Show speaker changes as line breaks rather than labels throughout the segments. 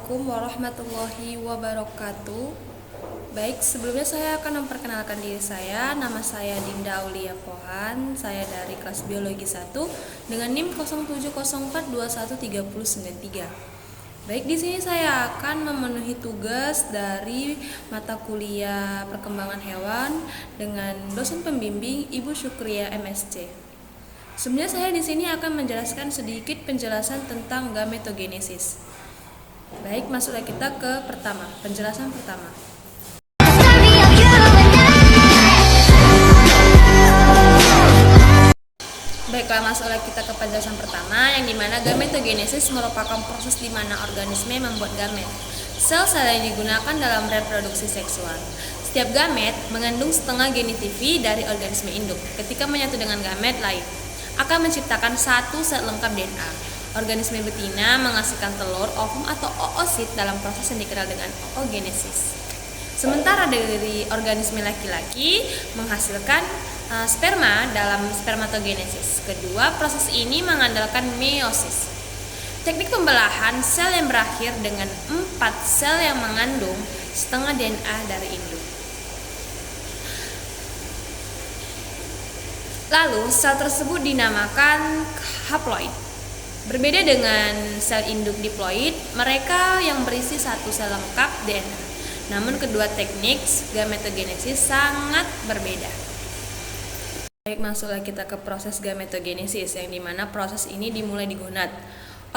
Assalamualaikum warahmatullahi wabarakatuh. Baik, sebelumnya saya akan memperkenalkan diri saya. Nama saya Dinda Aulia Pohan. Saya dari kelas Biologi 1 dengan NIM 0704213093. Baik, di sini saya akan memenuhi tugas dari mata kuliah Perkembangan Hewan dengan dosen pembimbing Ibu Syukria MSc. Sebenarnya saya di sini akan menjelaskan sedikit penjelasan tentang gametogenesis. Baik, masuklah kita ke penjelasan pertama. Baiklah, masuklah kita ke penjelasan pertama, yang dimana gametogenesis merupakan proses di mana organisme membuat gamet. Sel-sel yang digunakan dalam reproduksi seksual. Setiap gamet mengandung setengah genitivi dari organisme induk. Ketika menyatu dengan gamet lain, akan menciptakan satu set lengkap DNA. Organisme betina menghasilkan telur, ovum atau oosit dalam proses yang dikenal dengan oogenesis. Sementara dari organisme laki-laki menghasilkan sperma dalam spermatogenesis. Kedua, proses ini mengandalkan meiosis. Teknik pembelahan sel yang berakhir dengan 4 sel yang mengandung setengah DNA dari induk. Lalu, sel tersebut dinamakan haploid. Berbeda dengan sel induk diploid, mereka yang berisi satu sel lengkap DNA. Namun kedua teknik gametogenesis sangat berbeda. Baik, masuklah kita ke proses gametogenesis, yang dimana proses ini dimulai di gonad,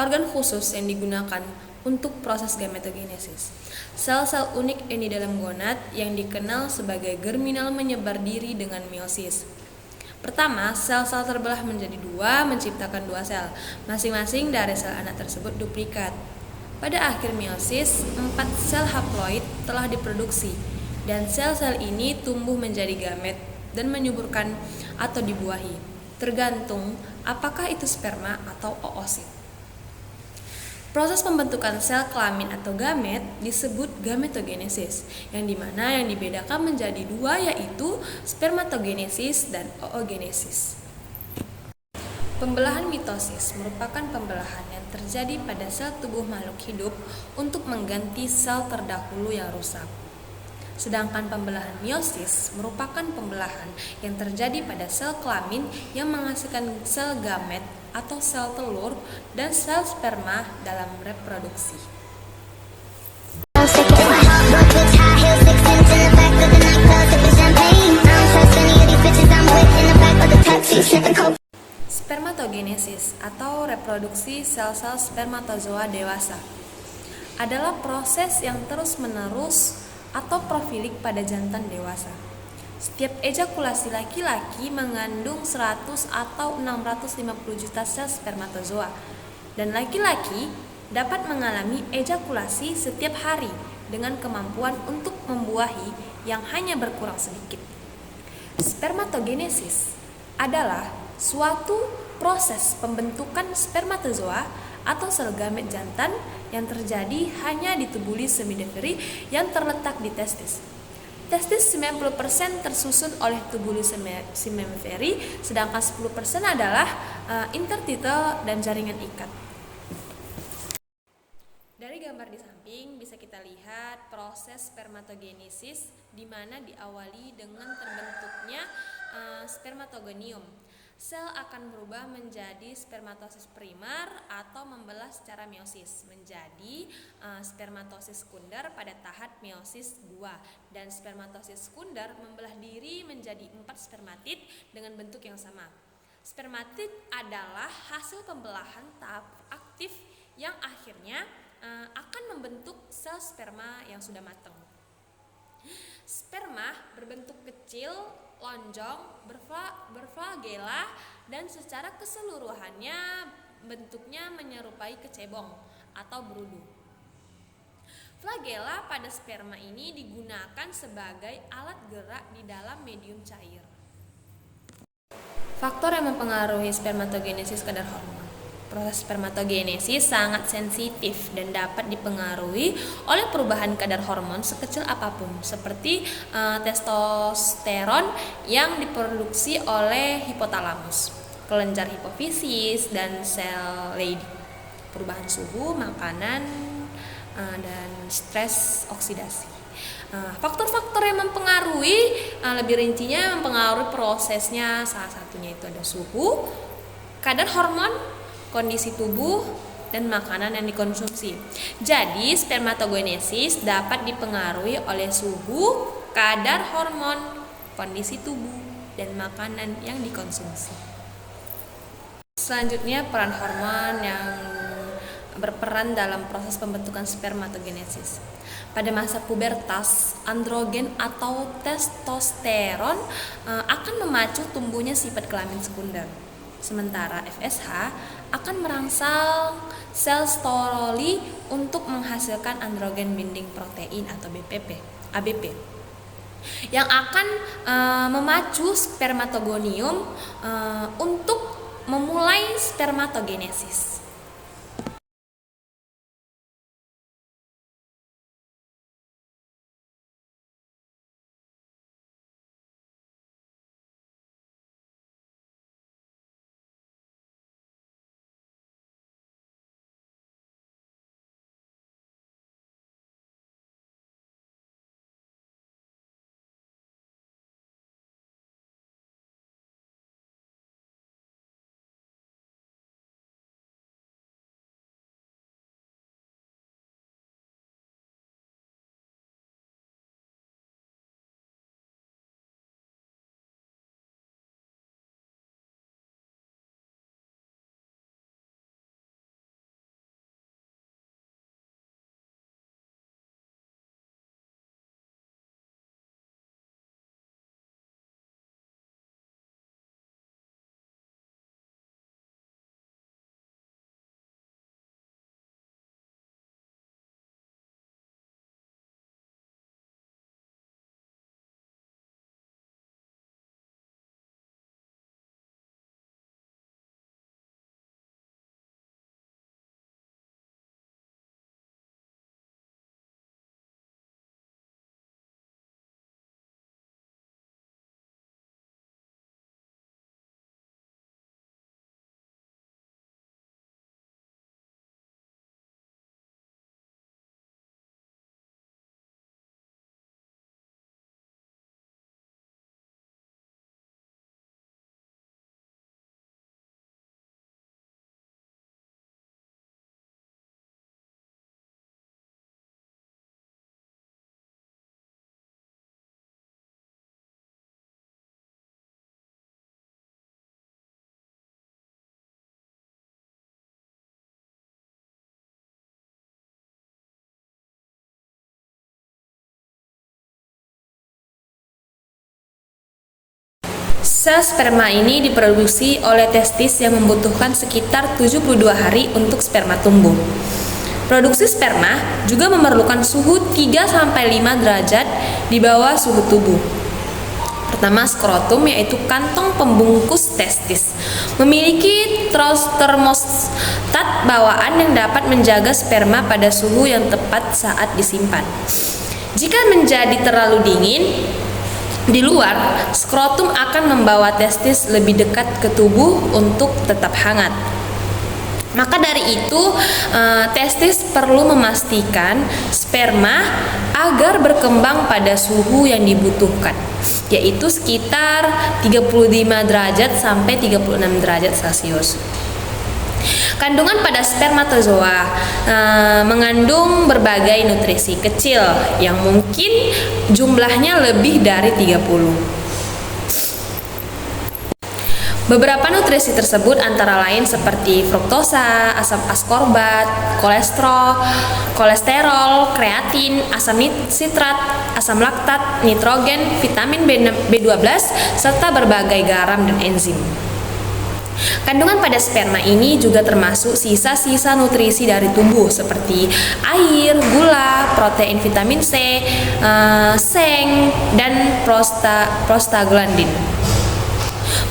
organ khusus yang digunakan untuk proses gametogenesis. Sel-sel unik yang di dalam gonad yang dikenal sebagai germinal menyebar diri dengan meiosis. Pertama, sel-sel terbelah menjadi dua, menciptakan dua sel. Masing-masing dari sel anak tersebut duplikat. Pada akhir meiosis, 4 sel haploid telah diproduksi, dan sel-sel ini tumbuh menjadi gamet dan menyuburkan atau dibuahi, tergantung apakah itu sperma atau oosit. Proses pembentukan sel kelamin atau gamet disebut gametogenesis, yang dimana yang dibedakan menjadi dua, yaitu spermatogenesis dan oogenesis. Pembelahan mitosis merupakan pembelahan yang terjadi pada sel tubuh makhluk hidup untuk mengganti sel terdahulu yang rusak. Sedangkan pembelahan meiosis merupakan pembelahan yang terjadi pada sel kelamin yang menghasilkan sel gamet atau sel telur dan sel sperma dalam reproduksi. Spermatogenesis atau reproduksi sel-sel spermatozoa dewasa adalah proses yang terus-menerus atau profilik pada jantan dewasa. Setiap ejakulasi laki-laki mengandung 100 atau 650 juta sel spermatozoa, dan laki-laki dapat mengalami ejakulasi setiap hari dengan kemampuan untuk membuahi yang hanya berkurang sedikit. Spermatogenesis adalah suatu proses pembentukan spermatozoa atau sel gamet jantan yang terjadi hanya di tubuli seminifery yang terletak di testis. Testis 90% tersusun oleh tubuli seminifery, sedangkan 10% adalah interstitial dan jaringan ikat. Dari gambar di samping bisa kita lihat proses spermatogenesis, di mana diawali dengan terbentuknya spermatogonium. Sel akan berubah menjadi spermatosis primer atau membelah secara meiosis menjadi spermatosis sekunder pada tahap meiosis 2, dan spermatosis sekunder membelah diri menjadi 4 spermatid dengan bentuk yang sama. Spermatid adalah hasil pembelahan tahap aktif yang akhirnya akan membentuk sel sperma yang sudah matang. Sperma berbentuk kecil, lonjong, berflagela, dan secara keseluruhannya bentuknya menyerupai kecebong atau berudu. Flagela pada sperma ini digunakan sebagai alat gerak di dalam medium cair. Faktor yang mempengaruhi spermatogenesis kadar hormon. Proses spermatogenesis sangat sensitif dan dapat dipengaruhi oleh perubahan kadar hormon sekecil apapun, seperti testosteron yang diproduksi oleh hipotalamus, kelenjar hipofisis, dan sel Leydig. Perubahan suhu, makanan, dan stres oksidasi. Faktor-faktor yang mempengaruhi, lebih rincinya mempengaruhi prosesnya, salah satunya itu ada suhu, kadar hormon, kondisi tubuh, dan makanan yang dikonsumsi. Jadi spermatogenesis dapat dipengaruhi oleh suhu, kadar hormon, kondisi tubuh, dan makanan yang dikonsumsi. Selanjutnya, peran hormon yang berperan dalam proses pembentukan spermatogenesis. Pada masa pubertas, androgen atau testosteron akan memacu tumbuhnya sifat kelamin sekunder. Sementara FSH akan merangsang sel steroli untuk menghasilkan androgen binding protein atau ABP, yang akan memacu spermatogonium untuk memulai spermatogenesis. Sel sperma ini diproduksi oleh testis yang membutuhkan sekitar 72 hari untuk sperma tumbuh. Produksi sperma juga memerlukan suhu 3-5 derajat di bawah suhu tubuh. Pertama, skrotum, yaitu kantong pembungkus testis, memiliki termostat bawaan yang dapat menjaga sperma pada suhu yang tepat saat disimpan. Jika menjadi terlalu dingin di luar, skrotum akan membawa testis lebih dekat ke tubuh untuk tetap hangat. Maka dari itu, testis perlu memastikan sperma agar berkembang pada suhu yang dibutuhkan, yaitu sekitar 35 derajat sampai 36 derajat Celcius. Kandungan pada spermatozoa mengandung berbagai nutrisi kecil yang mungkin jumlahnya lebih dari 30. Beberapa nutrisi tersebut antara lain seperti fruktosa, asam askorbat, kolesterol, kreatin, asam sitrat, asam laktat, nitrogen, vitamin B12, serta berbagai garam dan enzim. Kandungan pada sperma ini juga termasuk sisa-sisa nutrisi dari tubuh seperti air, gula, protein vitamin C, seng, dan prostaglandin.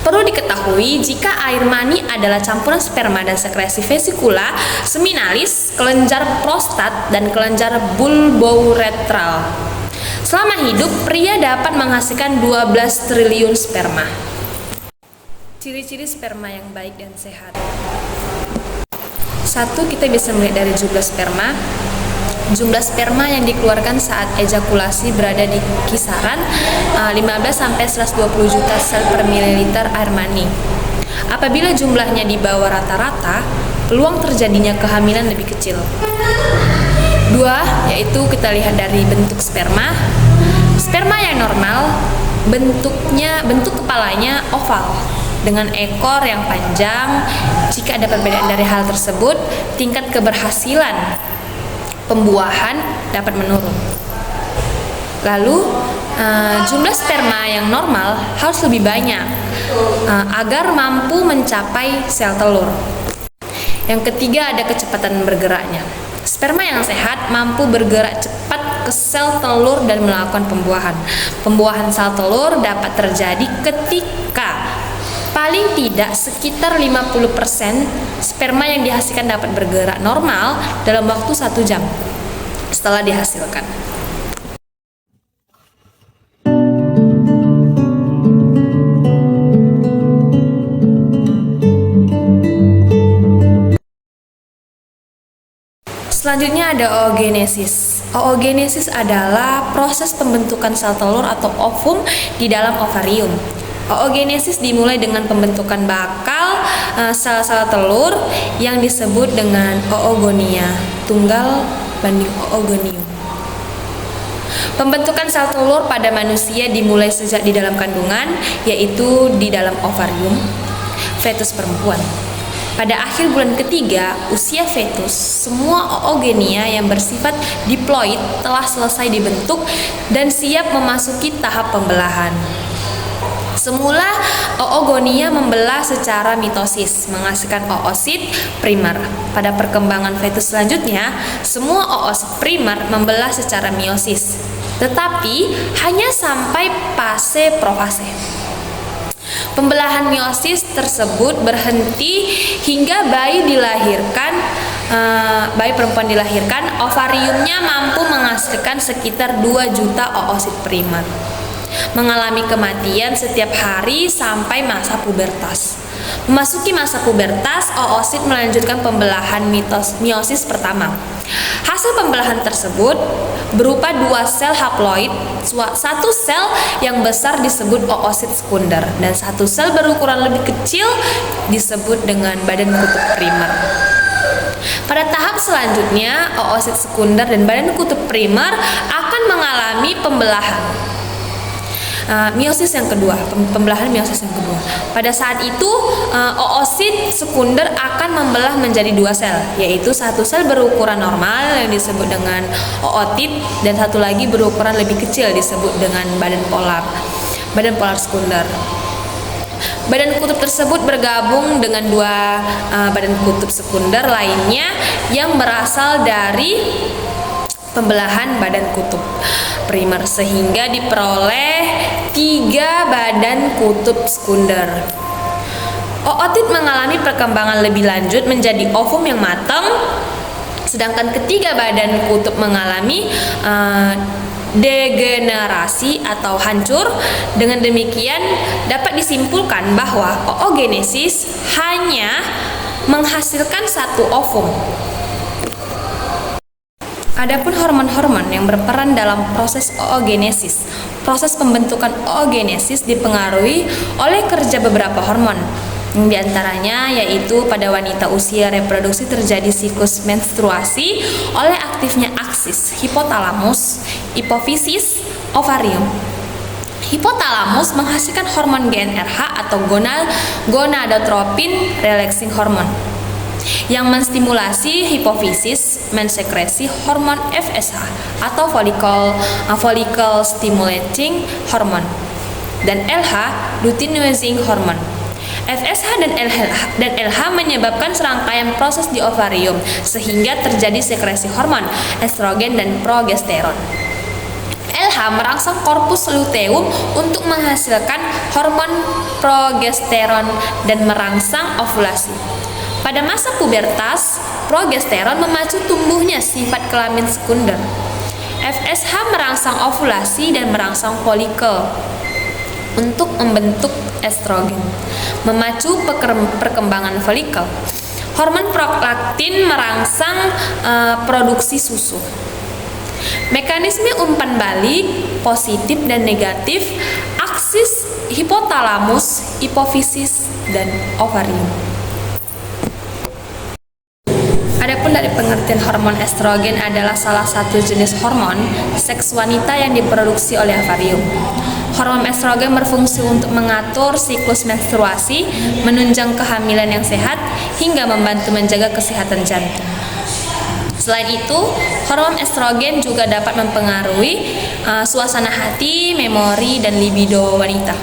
Perlu diketahui jika air mani adalah campuran sperma dan sekresi vesikula, seminalis, kelenjar prostat, dan kelenjar bulbouretral. Selama hidup, pria dapat menghasilkan 12 triliun sperma. Ciri-ciri sperma yang baik dan sehat. 1. Kita bisa melihat dari jumlah sperma. Jumlah sperma yang dikeluarkan saat ejakulasi berada di kisaran 15-120 juta sel per mililiter air mani. Apabila jumlahnya di bawah rata-rata, peluang terjadinya kehamilan lebih kecil. 2, yaitu kita lihat dari bentuk sperma. Sperma yang normal, bentuk kepalanya oval dengan ekor yang panjang. Jika ada perbedaan dari hal tersebut, tingkat keberhasilan pembuahan dapat menurun. Lalu jumlah sperma yang normal harus lebih banyak agar mampu mencapai sel telur. Yang ketiga, ada kecepatan bergeraknya. Sperma yang sehat mampu bergerak cepat ke sel telur dan melakukan pembuahan. Pembuahan sel telur dapat terjadi ketika paling tidak sekitar 50% sperma yang dihasilkan dapat bergerak normal dalam waktu 1 jam setelah dihasilkan. Selanjutnya ada oogenesis. Oogenesis adalah proses pembentukan sel telur atau ovum di dalam ovarium. Oogenesis dimulai dengan pembentukan bakal sel-sel telur yang disebut dengan oogonia, tunggal banding oogonium. Pembentukan sel telur pada manusia dimulai sejak di dalam kandungan, yaitu di dalam ovarium fetus perempuan. Pada akhir bulan ketiga usia fetus, semua oogenia yang bersifat diploid telah selesai dibentuk dan siap memasuki tahap pembelahan. Semula, oogonia membelah secara mitosis, menghasilkan oosit primer. Pada perkembangan fetus selanjutnya, semua oosit primer membelah secara meiosis, tetapi hanya sampai fase profase. Pembelahan meiosis tersebut berhenti hingga bayi perempuan dilahirkan. Ovariumnya mampu menghasilkan sekitar 2 juta oosit primer, mengalami kematian setiap hari sampai masa pubertas. Memasuki masa pubertas, oosit melanjutkan pembelahan meiosis pertama. Hasil pembelahan tersebut berupa 2 sel haploid, 1 sel yang besar disebut oosit sekunder, dan 1 sel berukuran lebih kecil disebut dengan badan kutub primer. Pada tahap selanjutnya, oosit sekunder dan badan kutub primer akan mengalami pembelahan meiosis yang kedua, pembelahan meiosis yang kedua. Pada saat itu, oosit sekunder akan membelah menjadi 2 sel, yaitu 1 sel berukuran normal yang disebut dengan ootit dan 1 lagi berukuran lebih kecil disebut dengan badan polar sekunder. Badan kutub tersebut bergabung dengan 2 badan kutub sekunder lainnya yang berasal dari pembelahan badan kutub primer, sehingga diperoleh 3 badan kutub sekunder. Ootit mengalami perkembangan lebih lanjut menjadi ovum yang matang, sedangkan ketiga badan kutub mengalami degenerasi atau hancur. Dengan demikian dapat disimpulkan bahwa oogenesis hanya menghasilkan 1 ovum. Adapun hormon-hormon yang berperan dalam proses oogenesis. Proses pembentukan oogenesis dipengaruhi oleh kerja beberapa hormon. Di antaranya yaitu pada wanita usia reproduksi terjadi siklus menstruasi oleh aktifnya aksis hipotalamus, hipofisis, ovarium. Hipotalamus menghasilkan hormon GnRH atau gonadotropin relaxing hormone yang menstimulasi hipofisis mensekresi hormon FSH atau follicle stimulating hormone, dan LH luteinizing hormone. FSH dan LH menyebabkan serangkaian proses di ovarium sehingga terjadi sekresi hormon estrogen dan progesteron. LH merangsang korpus luteum untuk menghasilkan hormon progesteron dan merangsang ovulasi. Pada masa pubertas, progesteron memacu tumbuhnya sifat kelamin sekunder. FSH merangsang ovulasi dan merangsang folikel untuk membentuk estrogen, memacu perkembangan folikel. Hormon prolaktin merangsang produksi susu. Mekanisme umpan balik, positif dan negatif, aksis hipotalamus, hipofisis, dan ovarium. Adapun dari pengertian hormon estrogen adalah salah satu jenis hormon seks wanita yang diproduksi oleh ovarium. Hormon estrogen berfungsi untuk mengatur siklus menstruasi, menunjang kehamilan yang sehat, hingga membantu menjaga kesehatan jantung. Selain itu, hormon estrogen juga dapat mempengaruhi suasana hati, memori, dan libido wanita.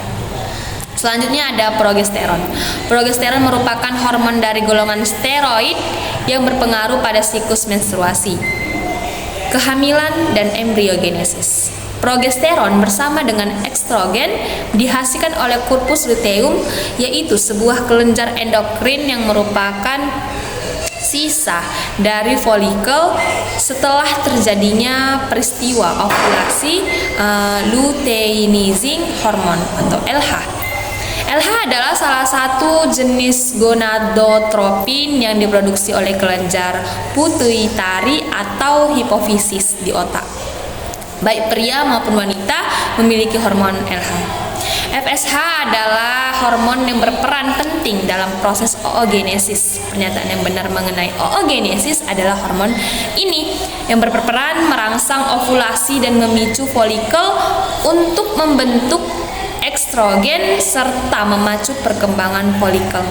Selanjutnya ada progesteron. Progesteron merupakan hormon dari golongan steroid yang berpengaruh pada siklus menstruasi, kehamilan, dan embriogenesis. Progesteron bersama dengan estrogen dihasilkan oleh corpus luteum, yaitu sebuah kelenjar endokrin yang merupakan sisa dari folikel setelah terjadinya peristiwa ovulasi luteinizing hormone atau LH. LH adalah salah satu jenis gonadotropin yang diproduksi oleh kelenjar pituitari atau hipofisis di otak. Baik pria maupun wanita memiliki hormon LH. FSH adalah hormon yang berperan penting dalam proses oogenesis. Pernyataan yang benar mengenai oogenesis adalah hormon ini yang berperan merangsang ovulasi dan memicu folikel untuk membentuk estrogen serta memacu perkembangan folikel.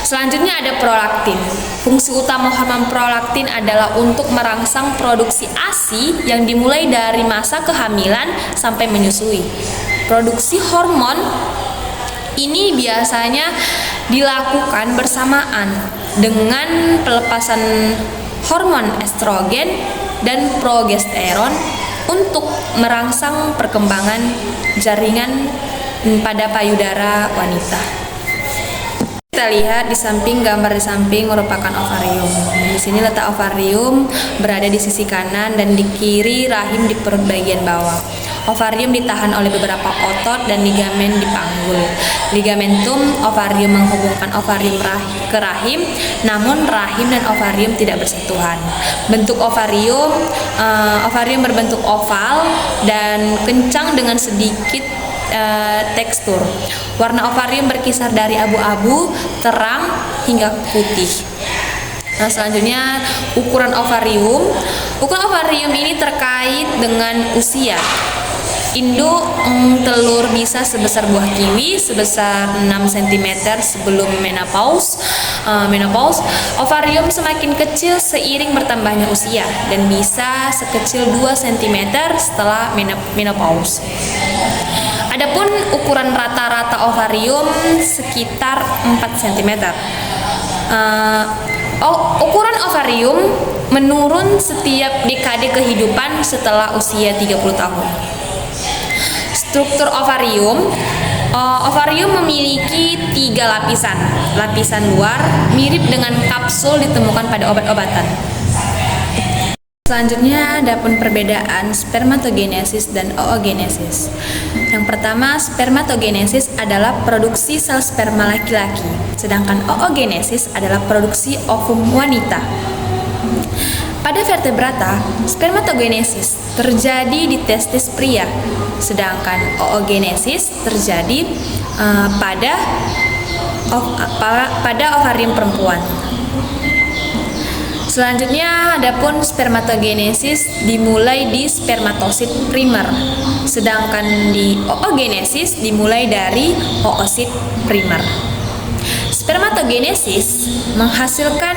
Selanjutnya ada prolaktin. Fungsi utama hormon prolaktin adalah untuk merangsang produksi ASI yang dimulai dari masa kehamilan sampai menyusui. Produksi hormon ini biasanya dilakukan bersamaan dengan pelepasan hormon estrogen dan progesteron untuk merangsang perkembangan jaringan pada payudara wanita. Kita lihat di samping, gambar di samping merupakan ovarium. Di sini letak ovarium berada di sisi kanan dan di kiri rahim di perut bagian bawah. Ovarium ditahan oleh beberapa otot dan ligamen di panggul. Ligamentum ovarium menghubungkan ovarium ke rahim, namun rahim dan ovarium tidak bersentuhan. Bentuk ovarium berbentuk oval dan kencang dengan sedikit tekstur. Warna ovarium berkisar dari abu-abu, terang, hingga putih. Nah, selanjutnya ukuran ovarium. Ukuran ovarium ini terkait dengan usia. Induk telur bisa sebesar buah kiwi, sebesar 6 cm sebelum menopause. Ovarium semakin kecil seiring bertambahnya usia dan bisa sekecil 2 cm setelah menopause. Adapun ukuran rata-rata ovarium sekitar 4 cm. Ukuran ovarium menurun setiap dekade kehidupan setelah usia 30 tahun. Struktur ovarium. Ovarium memiliki 3 lapisan. Lapisan luar mirip dengan kapsul ditemukan pada obat-obatan. Selanjutnya ada pun perbedaan spermatogenesis dan oogenesis. Yang pertama, spermatogenesis adalah produksi sel sperma laki-laki, sedangkan oogenesis adalah produksi ovum wanita. Pada vertebrata, spermatogenesis terjadi di testis pria, sedangkan oogenesis terjadi pada ovarium perempuan. Selanjutnya, adapun spermatogenesis dimulai di spermatosit primer, sedangkan di oogenesis dimulai dari oosit primer. Spermatogenesis menghasilkan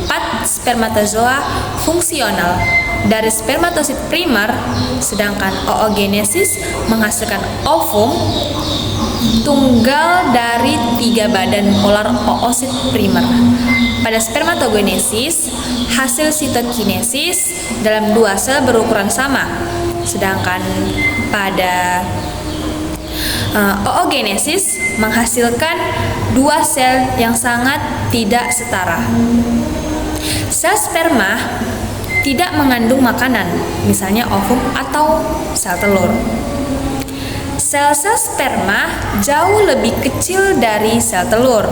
4 spermatozoa fungsional dari spermatosit primer, sedangkan oogenesis menghasilkan ovum tunggal dari 3 badan polar oosit primer. Pada spermatogenesis, hasil sitokinesis dalam 2 sel berukuran sama, sedangkan pada oogenesis menghasilkan 2 sel yang sangat tidak setara. Sel sperma tidak mengandung makanan, misalnya ovum atau sel telur. Sel-sel sperma jauh lebih kecil dari sel telur.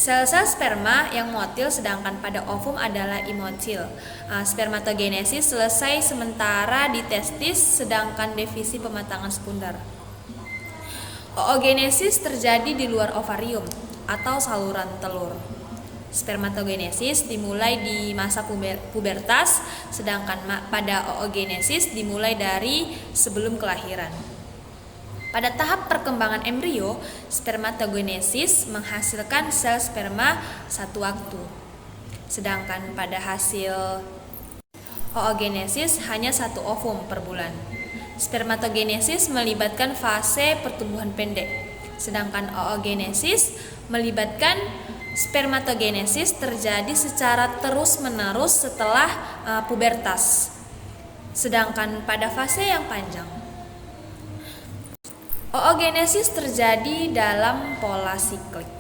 Sel-sel sperma yang motil sedangkan pada ovum adalah imotil. Spermatogenesis selesai sementara di testis sedangkan divisi pematangan sekunder. Oogenesis terjadi di luar ovarium atau saluran telur. Spermatogenesis dimulai di masa pubertas sedangkan pada oogenesis dimulai dari sebelum kelahiran. Pada tahap perkembangan embrio, spermatogenesis menghasilkan sel sperma satu waktu. Sedangkan pada hasil oogenesis hanya satu ovum per bulan. Spermatogenesis melibatkan fase pertumbuhan pendek, sedangkan oogenesis melibatkan spermatogenesis terjadi secara terus-menerus setelah pubertas. Sedangkan pada fase yang panjang, oogenesis terjadi dalam pola siklik.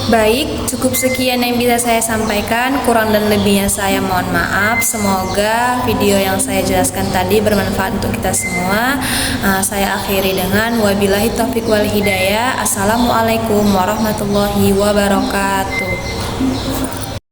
Baik, cukup sekian yang bisa saya sampaikan. Kurang dan lebihnya saya mohon maaf. Semoga video yang saya jelaskan tadi bermanfaat untuk kita semua. Saya akhiri dengan wabillahi taufiq wal hidayah. Assalamualaikum warahmatullahi wabarakatuh.